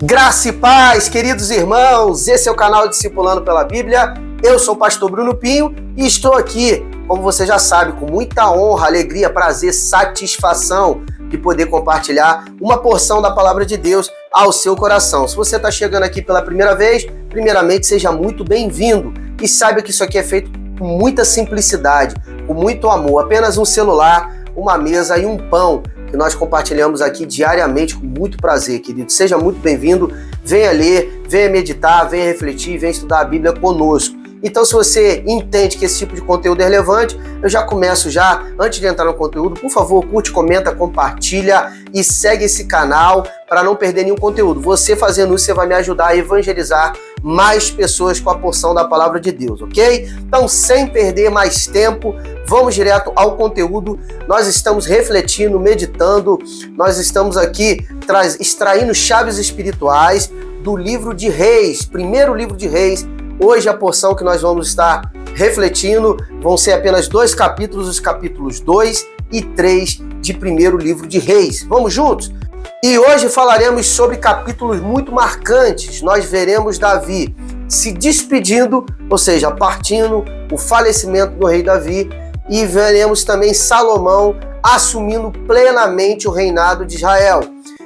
Graça e paz, queridos irmãos, esse é o canal Discipulando pela Bíblia. Eu sou o pastor Bruno Pinho e estou aqui, como você já sabe, com muita honra, alegria, prazer, satisfação de poder compartilhar uma porção da palavra de Deus ao seu coração. Se você está chegando aqui pela primeira vez, primeiramente seja muito bem-vindo e saiba que isso aqui é feito com muita simplicidade, com muito amor, apenas um celular, uma mesa e um pão que nós compartilhamos aqui diariamente com muito prazer, querido. Seja muito bem-vindo, venha ler, venha meditar, venha refletir, venha estudar a Bíblia conosco. Então, se você entende que esse tipo de conteúdo é relevante, eu já começo antes de entrar no conteúdo, por favor, curte, comenta, compartilha e segue esse canal para não perder nenhum conteúdo. Você fazendo isso, você vai me ajudar a evangelizar mais pessoas com a porção da palavra de Deus, ok? Então, sem perder mais tempo, vamos direto ao conteúdo. Nós estamos refletindo, meditando, nós estamos aqui extraindo chaves espirituais do livro de Reis, primeiro livro de Reis. Hoje a porção que nós vamos estar refletindo vão ser apenas 2 capítulos, os capítulos 2 e 3 de primeiro livro de Reis. Vamos juntos? E hoje falaremos sobre capítulos muito marcantes. Nós veremos Davi se despedindo, ou seja, partindo, o falecimento do rei Davi, e veremos também Salomão assumindo plenamente o reinado de Israel.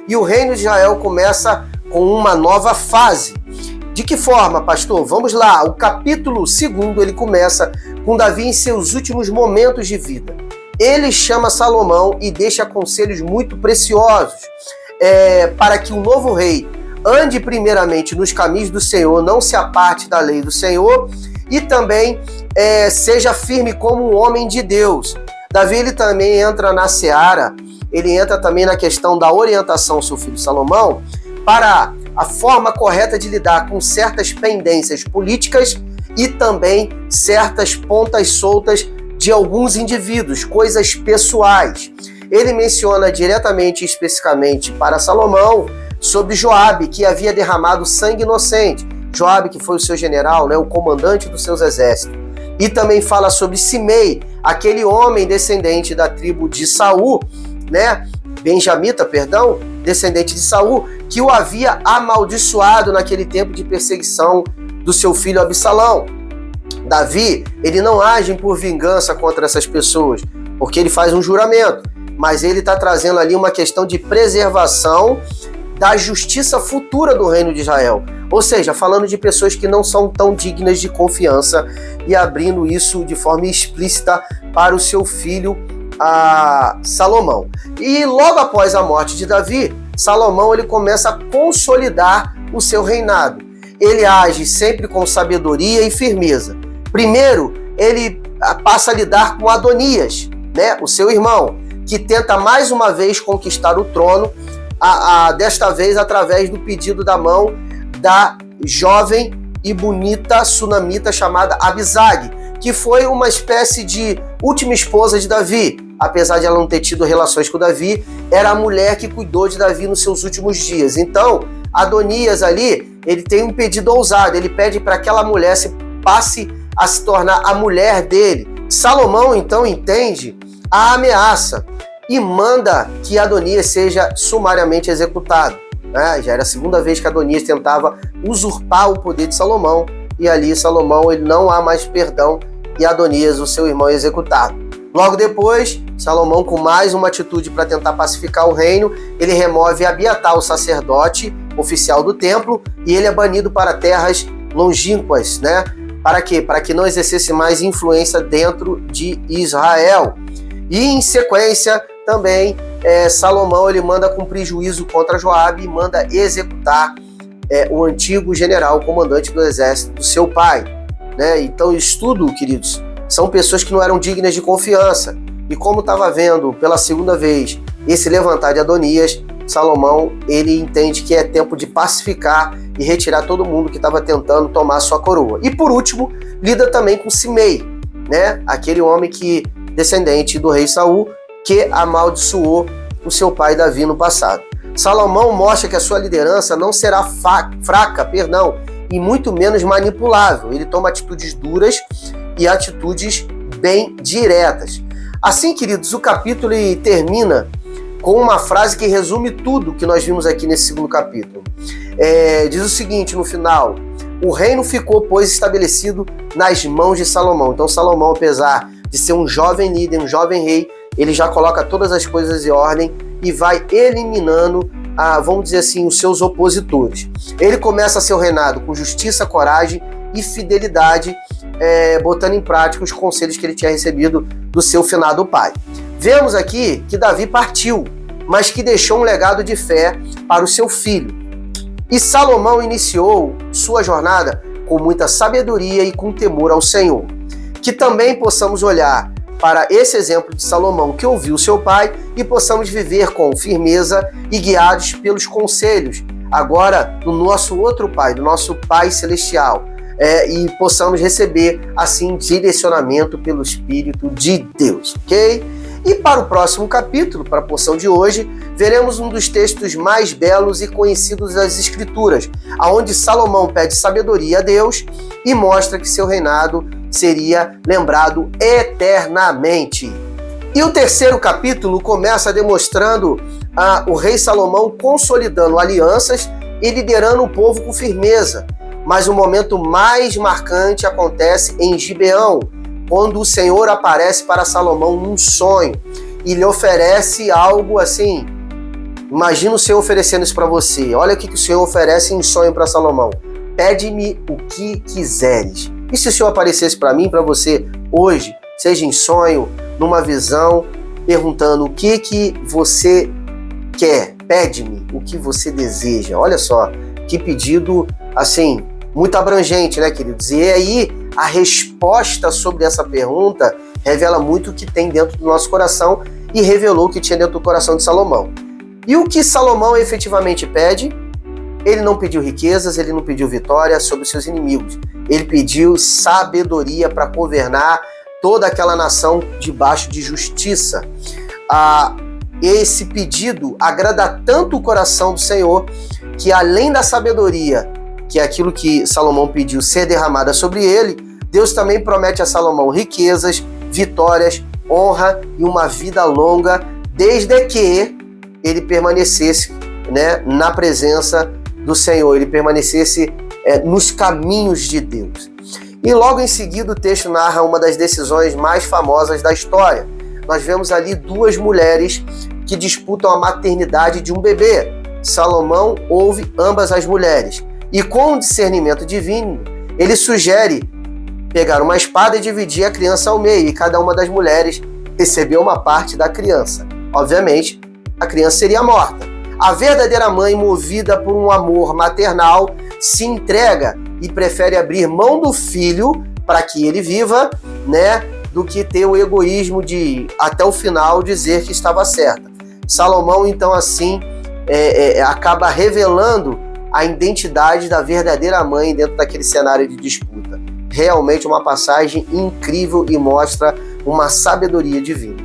E o reino de Israel começa com uma nova fase. De que forma, pastor? Vamos lá, o capítulo 2 ele começa com Davi em seus últimos momentos de vida. Ele chama Salomão e deixa conselhos muito preciosos para que o novo rei ande primeiramente nos caminhos do Senhor, não se aparte da lei do Senhor e também seja firme como um homem de Deus. Davi ele também entra na seara, ele entra também na questão da orientação ao seu filho Salomão para a forma correta de lidar com certas pendências políticas e também certas pontas soltas de alguns indivíduos, coisas pessoais. Ele menciona diretamente e especificamente para Salomão sobre Joabe, que havia derramado sangue inocente. Joabe, que foi o seu general, o comandante dos seus exércitos. E também fala sobre Simei, aquele homem descendente da tribo de Saul, benjamita, descendente de Saul, que o havia amaldiçoado naquele tempo de perseguição do seu filho Absalão. Davi, ele não age por vingança contra essas pessoas, porque ele faz um juramento, mas ele está trazendo ali uma questão de preservação da justiça futura do reino de Israel. Ou seja, falando de pessoas que não são tão dignas de confiança e abrindo isso de forma explícita para o seu filho Salomão. E logo após a morte de Davi, Salomão ele começa a consolidar o seu reinado. Ele age sempre com sabedoria e firmeza. Primeiro, ele passa a lidar com Adonias, o seu irmão, que tenta mais uma vez conquistar o trono, desta vez através do pedido da mão da jovem e bonita sunamita chamada Abisag, que foi uma espécie de última esposa de Davi. Apesar de ela não ter tido relações com Davi, era a mulher que cuidou de Davi nos seus últimos dias. Então, Adonias ali, ele tem um pedido ousado, ele pede para que aquela mulher passe a se tornar a mulher dele. Salomão, então, entende a ameaça e manda que Adonias seja sumariamente executado. Já era a segunda vez que Adonias tentava usurpar o poder de Salomão, e ali Salomão ele não há mais perdão e Adonias, o seu irmão, é executado. Logo depois, Salomão, com mais uma atitude para tentar pacificar o reino, ele remove Abiatar, o sacerdote oficial do templo, e ele é banido para terras longínquas, Para quê? Para que não exercesse mais influência dentro de Israel. E em sequência, também, Salomão ele manda cumprir juízo contra Joabe e manda executar o antigo general, comandante do exército do seu pai. Então, isso tudo, queridos, são pessoas que não eram dignas de confiança. E como estava vendo pela segunda vez esse levantar de Adonias, Salomão ele entende que é tempo de pacificar e retirar todo mundo que estava tentando tomar sua coroa. E por último, lida também com Simei, aquele homem descendente do rei Saul, que amaldiçoou o seu pai Davi no passado. Salomão mostra que a sua liderança não será fraca, e muito menos manipulável. Ele toma atitudes duras e atitudes bem diretas. Assim, queridos, o capítulo termina com uma frase que resume tudo que nós vimos aqui nesse segundo capítulo. Diz o seguinte no final: o reino ficou, pois, estabelecido nas mãos de Salomão. Então Salomão, apesar de ser um jovem líder, um jovem rei, ele já coloca todas as coisas em ordem e vai eliminando, vamos dizer assim, os seus opositores. Ele começa seu reinado com justiça, coragem e fidelidade, botando em prática os conselhos que ele tinha recebido do seu finado pai. Vemos aqui que Davi partiu, mas que deixou um legado de fé para o seu filho. E Salomão iniciou sua jornada com muita sabedoria e com temor ao Senhor. Que também possamos olhar para esse exemplo de Salomão, que ouviu seu pai, e possamos viver com firmeza e guiados pelos conselhos, agora do nosso outro pai, do nosso Pai Celestial, e possamos receber, assim, direcionamento pelo Espírito de Deus, ok? E para o próximo capítulo, para a porção de hoje, veremos um dos textos mais belos e conhecidos das Escrituras, onde Salomão pede sabedoria a Deus e mostra que seu reinado seria lembrado eternamente. E o terceiro capítulo começa demonstrando o rei Salomão consolidando alianças e liderando o povo com firmeza. Mas o momento mais marcante acontece em Gibeão, quando o Senhor aparece para Salomão num sonho e lhe oferece algo assim. Imagina o Senhor oferecendo isso para você. Olha o que o Senhor oferece em sonho para Salomão: pede-me o que quiseres. E se o Senhor aparecesse para mim, para você, hoje, seja em sonho, numa visão, perguntando o que você quer, pede-me o que você deseja. Olha só, que pedido, assim, muito abrangente, né, queridos? E aí, a resposta sobre essa pergunta revela muito o que tem dentro do nosso coração e revelou o que tinha dentro do coração de Salomão. E o que Salomão efetivamente pede? Ele não pediu riquezas, ele não pediu vitória sobre seus inimigos. Ele pediu sabedoria para governar toda aquela nação debaixo de justiça. Esse pedido agrada tanto o coração do Senhor que, além da sabedoria, que é aquilo que Salomão pediu ser derramada sobre ele, Deus também promete a Salomão riquezas, vitórias, honra e uma vida longa, desde que ele permanecesse, né, na presença do Senhor, ele permanecesse nos caminhos de Deus. E logo em seguida o texto narra uma das decisões mais famosas da história. Nós vemos ali duas mulheres que disputam a maternidade de um bebê. Salomão ouve ambas as mulheres e, com o discernimento divino, ele sugere pegar uma espada e dividir a criança ao meio, e cada uma das mulheres recebeu uma parte da criança. Obviamente, a criança seria morta. A verdadeira mãe, movida por um amor maternal, se entrega e prefere abrir mão do filho para que ele viva, né, do que ter o egoísmo de, até o final, dizer que estava certa. Salomão, então, assim, acaba revelando a identidade da verdadeira mãe dentro daquele cenário de disputa. Realmente uma passagem incrível e mostra uma sabedoria divina.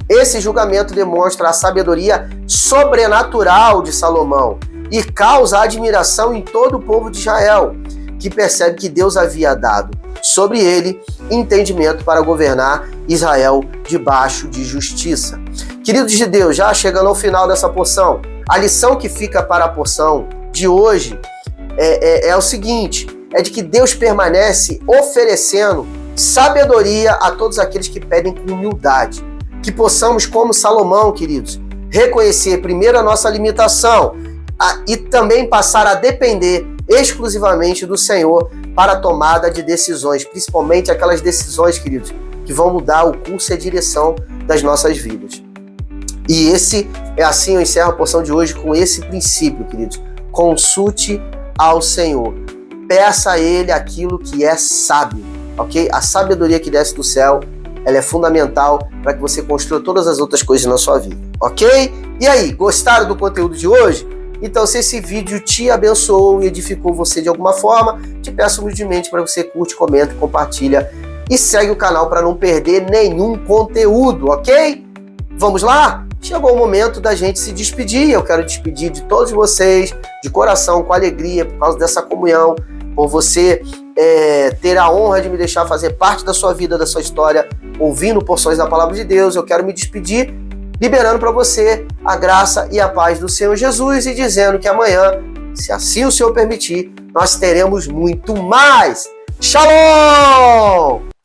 Esse julgamento demonstra a sabedoria sobrenatural de Salomão e causa admiração em todo o povo de Israel, que percebe que Deus havia dado sobre ele entendimento para governar Israel debaixo de justiça. Queridos de Deus, já chegando ao final dessa porção, a lição que fica para a porção de hoje é o seguinte: é de que Deus permanece oferecendo sabedoria a todos aqueles que pedem com humildade. Que possamos, como Salomão, queridos, reconhecer primeiro a nossa limitação e também passar a depender exclusivamente do Senhor para a tomada de decisões, principalmente aquelas decisões, queridos, que vão mudar o curso e a direção das nossas vidas. E assim eu encerro a porção de hoje com esse princípio, queridos. Consulte ao Senhor. Peça a Ele aquilo que é sábio, ok? A sabedoria que desce do céu, ela é fundamental para que você construa todas as outras coisas na sua vida, ok? E aí, gostaram do conteúdo de hoje? Então, se esse vídeo te abençoou e edificou você de alguma forma, te peço humildemente para você curte, comenta, compartilha e segue o canal para não perder nenhum conteúdo, ok? Vamos lá? Chegou o momento da gente se despedir. Eu quero despedir de todos vocês, de coração, com alegria, por causa dessa comunhão, por você ter a honra de me deixar fazer parte da sua vida, da sua história, ouvindo porções da Palavra de Deus. Eu quero me despedir liberando para você a graça e a paz do Senhor Jesus e dizendo que amanhã, se assim o Senhor permitir, nós teremos muito mais. Shalom!